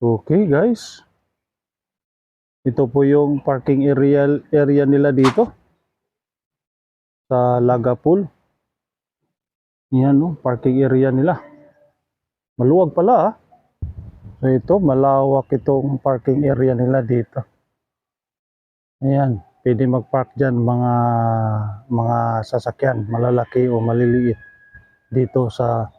Okay guys, ito po yung parking area nila dito sa Laga Pool. Yan no, parking area nila. Maluwag pala ah. So ito, malawak itong parking area nila dito. Ayan, pwede mag-park dyan mga sasakyan, malalaki o maliliit dito sa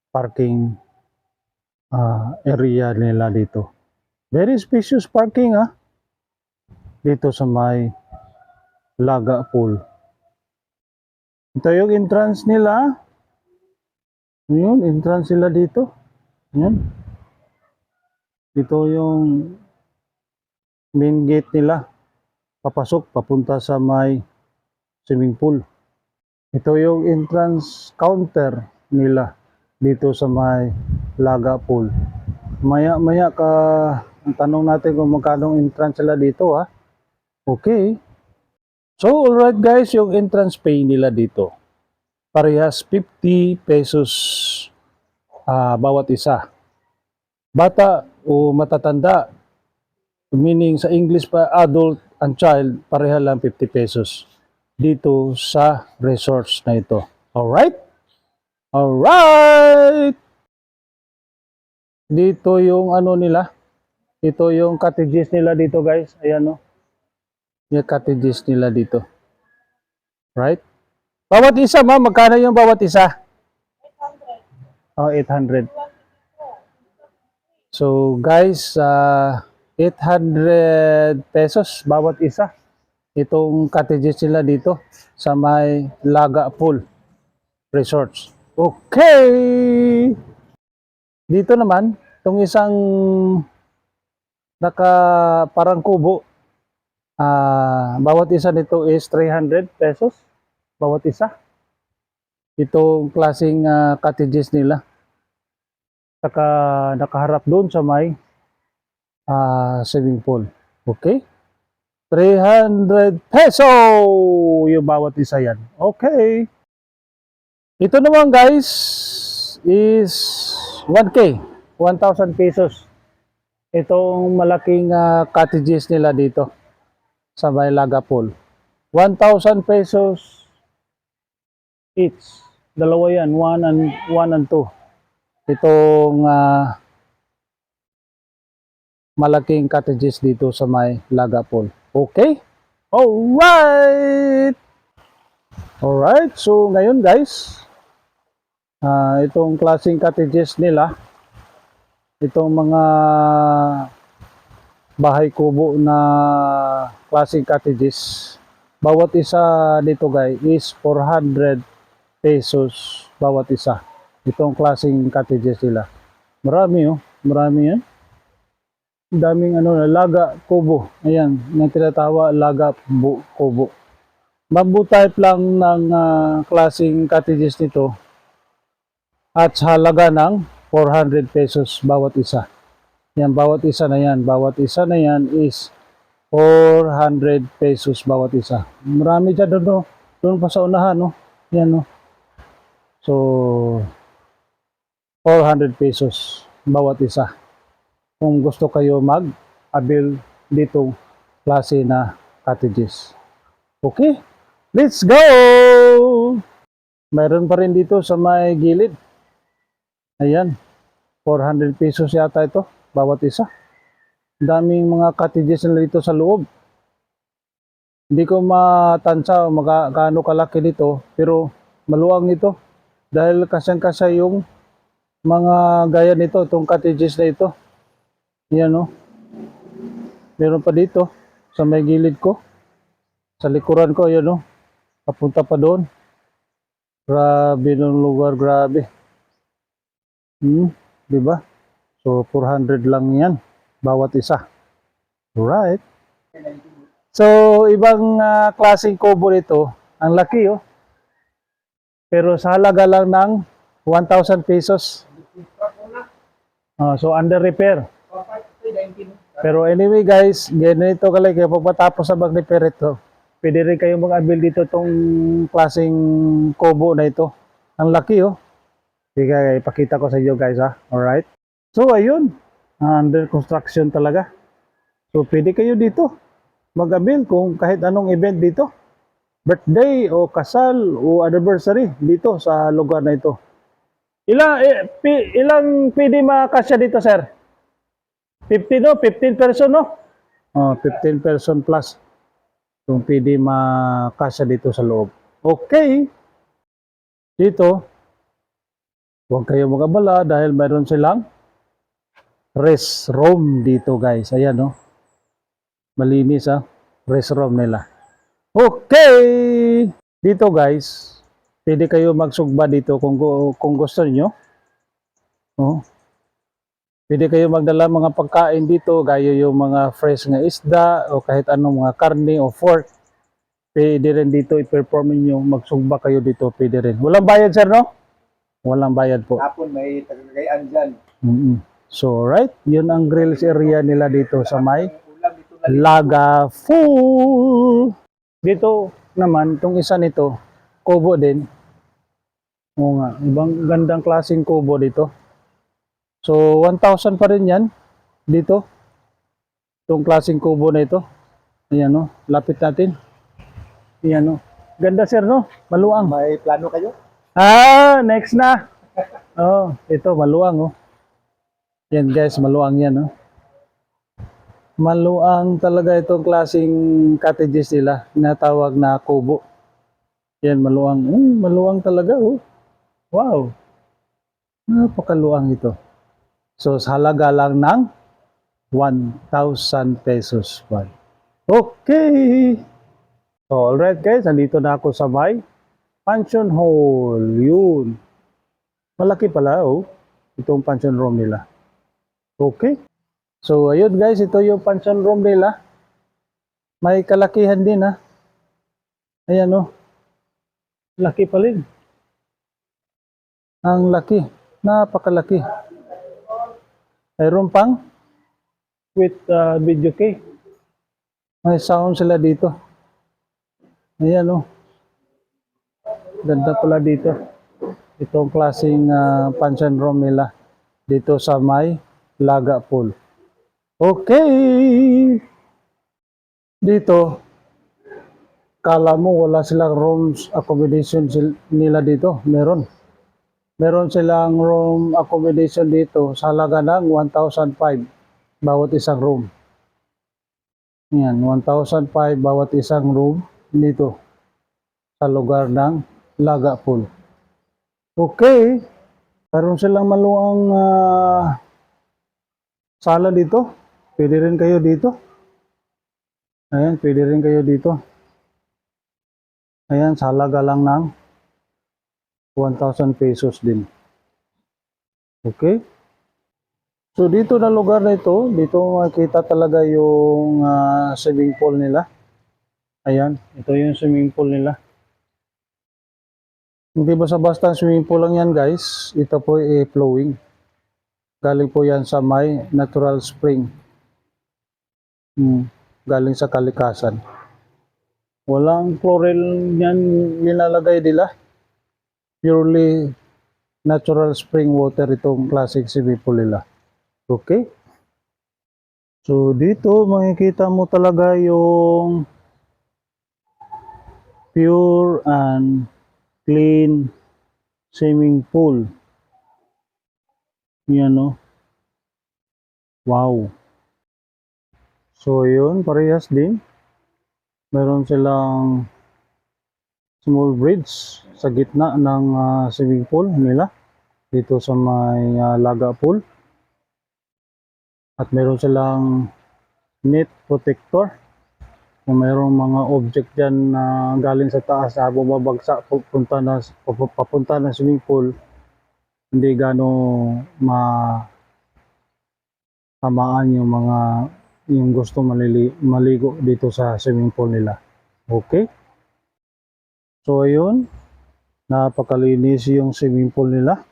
parking area nila dito. Very spacious parking ah, dito sa may Laga Pool. Ito yung entrance nila. Yun, entrance nila dito. Yan. Ito yung main gate nila. Papasok, papunta sa may swimming pool. Ito yung entrance counter nila dito sa may Laga Pool. Maya-maya ang tanong natin kung magkano entrance nila dito ha. Okay. So alright guys, yung entrance pay nila dito. Parehas 50 pesos bawat isa. Bata o matatanda, meaning sa English pa adult and child, pareha lang 50 pesos dito sa resorts na ito. Alright? Alright! Dito yung ano nila. Ito yung cottages nila dito guys. Ayan o. Yung cottages nila dito. Right? Bawat isa ma'am, magkano yung bawat isa? 800. Oh, 800. So guys, 800 pesos bawat isa. Itong cottages nila dito sa may Laga Pool Resorts. Okay! Dito naman, itong isang parang kubo, bawat isa nito is 300 pesos bawat isa. Itong klaseng cottages nila. Saka nakaharap doon sa may swimming pool. Okay? 300 peso yung bawat isa yan. Okay. Ito naman guys is 1K, 1,000 pesos. Itong malaking cottages nila dito sa may Laga Pool. 1,000 pesos each. Dalawa yan, 1 and 2. Itong malaking cottages dito sa may Laga Pool. Okay? Alright! Alright, so ngayon guys, itong klaseng cottages nila, itong mga bahay kubo na klaseng cottages, bawat isa dito guys is 400 pesos bawat isa. Itong klaseng cottages nila. Marami oh, marami yan. Daming laga kubo. Ayan, yung tinatawa laga kubo. Bamboo type lang ng klaseng cottages nito. At sa halaga ng 400 pesos bawat isa. Yan, bawat isa na yan. Bawat isa na yan is 400 pesos bawat isa. Marami dyan doon, no? Doon pa sa unahan, no? Yan, no? So, 400 pesos bawat isa. Kung gusto kayo mag-avail dito klase na cottages. Okay? Let's go! Mayroon pa rin dito sa may gilid. Ayan, 400 pesos yata ito, bawat isa. Daming mga cottages na dito sa loob. Hindi ko matansa gaano kalaki dito, pero maluwang ito. Dahil kasyang-kasya yung mga gaya nito, itong cottages na ito. Ayan o. Meron pa dito, sa may gilid ko. Sa likuran ko, ayan o. Papunta pa doon. Grabe ng lugar, grabe. Diba? So 400 lang yan bawat isa. Alright. So ibang klaseng kubo nito, ang laki oh. Pero sa halaga lang ng 1,000 pesos. So under repair. Pero anyway guys, ganito kalaki kapag matapos sa mag-repair ito, pwede rin kayong mag-avail dito itong klaseng kubo na ito. Ang laki oh. Sige, ipakita ko sa inyo guys ha. Alright. So ayun. Under construction talaga. So, pwede kayo dito mag-avail kung kahit anong event dito. Birthday o kasal o anniversary dito sa lugar na ito. Ilang pwede makasya dito, sir? 50, no? 15 person, no? Oh, 15 person plus kung pwede makasya dito sa loob. Okay. Dito, huwag kayo mag-abala dahil mayroon silang restroom dito, guys. Ayan, no? Malinis, ha? Restroom nila. Okay! Dito, guys, pwede kayo magsugba dito kung gusto niyo. Oh. Pwede kayo magdala mga pagkain dito, gaya yung mga fresh nga isda o kahit anong mga karne o pork. Pwede rin dito i-perform niyo, magsugba kayo dito, pwede rin. Walang bayad, sir, no? Walang bayad po. Hapon may tagagayaan dyan. So, right, yun ang grills area nila dito sa may Ulam dito na Laga Full. Dito naman, itong isa nito, kubo din. Oo nga, ibang gandang klaseng kubo dito. So, 1,000 pa rin yan dito. Itong klaseng kubo na ito. Ayan, no? Lapit natin. Ayan, no? Ganda, sir, no? Maluang. may plano kayo? Next na. Oh, ito, maluang, oh. Yan, guys, maluang yan, oh. Maluang talaga itong klaseng cottages nila. Tinatawag na kubo. Yan, maluang. Maluang talaga, oh. Wow. Napakaluang ito. So, sa halaga lang ng 1,000 pesos. Okay. So, alright guys, nandito na ako sa may pension hall. Yun. Malaki pala, oh. Itong pension room nila. Okay. So, ayun guys, ito yung pension room nila. May kalakihan din, ha. Ayan, oh. Laki pa rin. Ang laki. Napakalaki. Mayroon pang with video key. May sound sila dito. Ayan, oh. Ganda pala dito. Itong klaseng pension room nila dito sa may Laga Pool. Okay. Dito, kala mo wala silang rooms accommodation nila dito. Meron silang room accommodation dito sa halaga ng 1,500 bawat isang room. Yan, 1,500 bawat isang room dito sa lugar ng Laga Pool. Okay. Meron silang maluang sala dito. Pwede rin kayo dito. Ayan, pwede rin kayo dito. Ayan, sa halaga lang ng 1,000 pesos din. Okay? So, dito na lugar na ito, dito makikita talaga yung swimming pool nila. Ayan, ito yung swimming pool nila. Hindi basta-basta swimming pool lang yan, guys. Ito po ay flowing. Galing po yan sa may natural spring. Galing sa kalikasan. Walang chlorine yan nilalagay nila. Purely natural spring water itong classic swimming pool nila. Okay? So, dito makikita mo talaga yung pure and clean swimming pool. Yan, no? Wow. So, yun, parehas din. Meron silang small bridge sa gitna ng swimming pool nila dito sa may Laga Pool. At meron silang net protector. Kung mayroong mga object dyan na galing sa taas na bumabagsak papunta na swimming pool, hindi gano'ng tamaan yung gusto maligo dito sa swimming pool nila. Okay? So, ayun. Napakalinis yung swimming pool nila.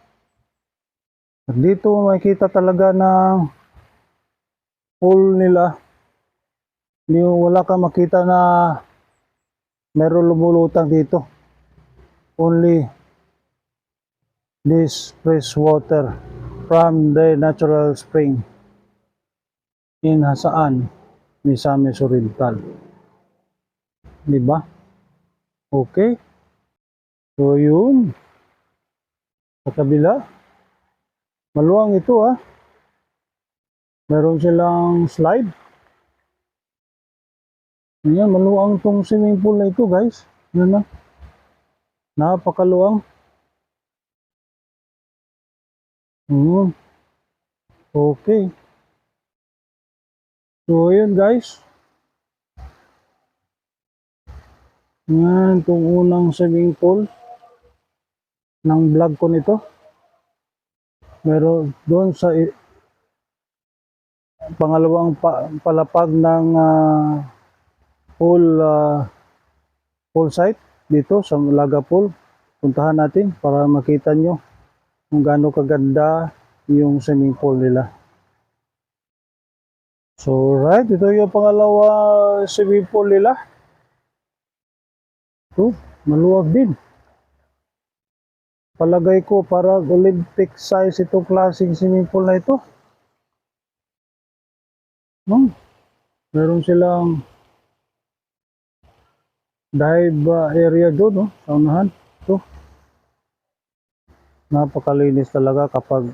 At dito makikita talaga na pool nila. Wala kang makita na meron lumulutang dito. Only this fresh water from the natural spring. Inhasaan, Misamis Oriental. Di ba? Okay. So, yun. Sa kabila. Maluwang ito ah. Meron silang slide. Ayan, maluwang tong swimming pool na ito guys. Yan na. Napakaluwang. Okay. So, yun guys. Yan, itong unang swimming pool ng vlog ko nito. Meron doon sa pangalawang palapag ng pool site dito sa Laga Pool. Puntahan natin para makita nyo kung gaano kaganda yung swimming pool nila. So right, ito yung pangalawa swimming pool nila. Ito, maluwag din. Palagay ko para Olympic size itong klaseng swimming pool na ito. Meron silang dive area doon, no? Sa unahan. Ito. Napakalinis talaga kapag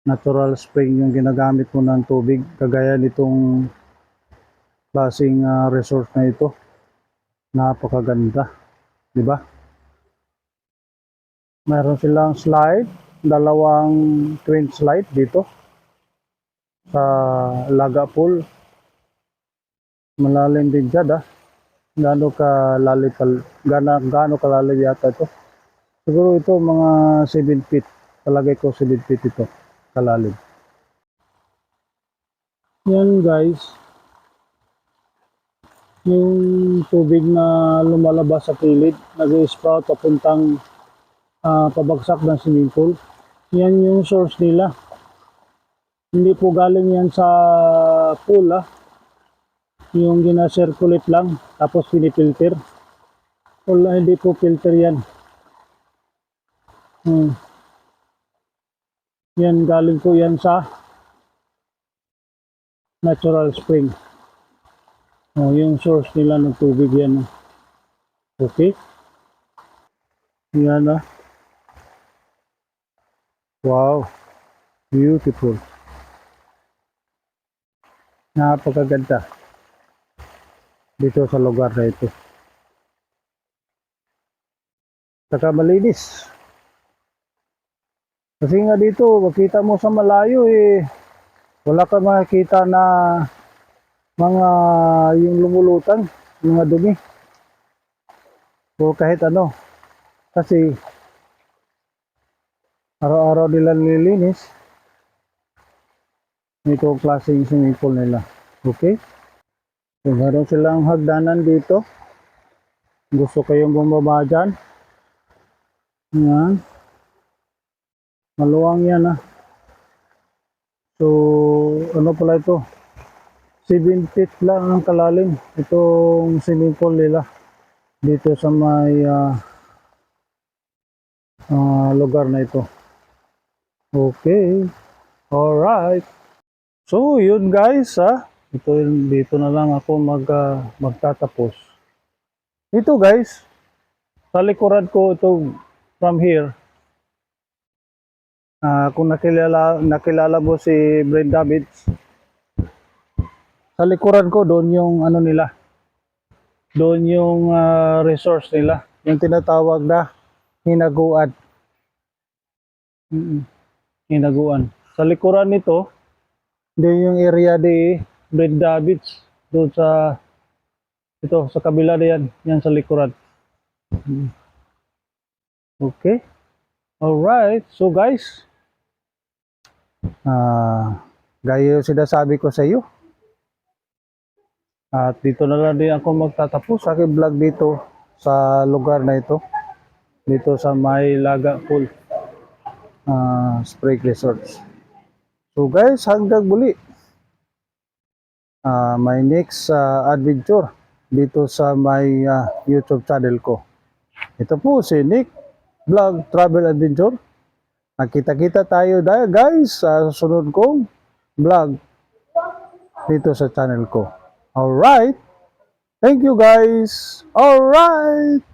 natural spring yung ginagamit mo ng tubig. Kagaya nitong klaseng resort na ito. Napakaganda. Di ba? Meron silang slide. Dalawang twin slide dito. Sa Laga Pool. Malalim din dyan gaano kalalim yata ito. Siguro ito mga 7 feet. Palagay ko 7 feet ito kalalim. Yan guys. Yung tubig na lumalabas sa kilid, nag-sprout papuntang pabagsak ng swimming pool. Yan yung source nila. Hindi po galing yan sa pool yung gina-circulate lang tapos pinipilter. Wala, hindi po filter yan. Yan galing po yan sa natural spring. Yung source nila ng tubig yan. Okay. Yan Wow. Beautiful. Napakaganda dito sa lugar na ito. Saka malinis. Kasi nga dito, makita mo sa malayo wala ka makikita na mga yung lumulutang, mga dumi. O kahit ano. Kasi araw-araw nila nililinis. Ito ang klaseng swimming pool nila. Okay? So, meron silang hagdanan dito. Gusto kayong bumaba dyan. Yan. Maluwang yan So, ano pala ito? 7 feet lang ang kalalim. Itong swimming pool nila. Dito sa may lugar na ito. Okay. Alright. So, yun guys dito na lang ako magtatapos. Ito guys, sa likuran ko ito from here. Kung nakilala mo si Brent Davids, sa likuran ko doon yung ano nila. Doon yung resource nila, yung tinatawag na hinaguan. Hinaguan. Sa likuran nito, doon yung area de Brent Davids, doon sa sa kabila na yan sa likuran. Okay. Alright. So guys, gaya sinasabi ko sa iyo. At dito na lang din ako magtatapos sa aking vlog dito sa lugar na ito. Dito sa may Laga Pool Spring Resorts. So guys, hanggang muli. My next adventure dito sa my YouTube channel ko. Ito po si Nick Vlog Travel Adventure. Nakita-kita tayo guys sa sunod kong vlog. dito sa channel ko. Alright? Thank you guys! Alright!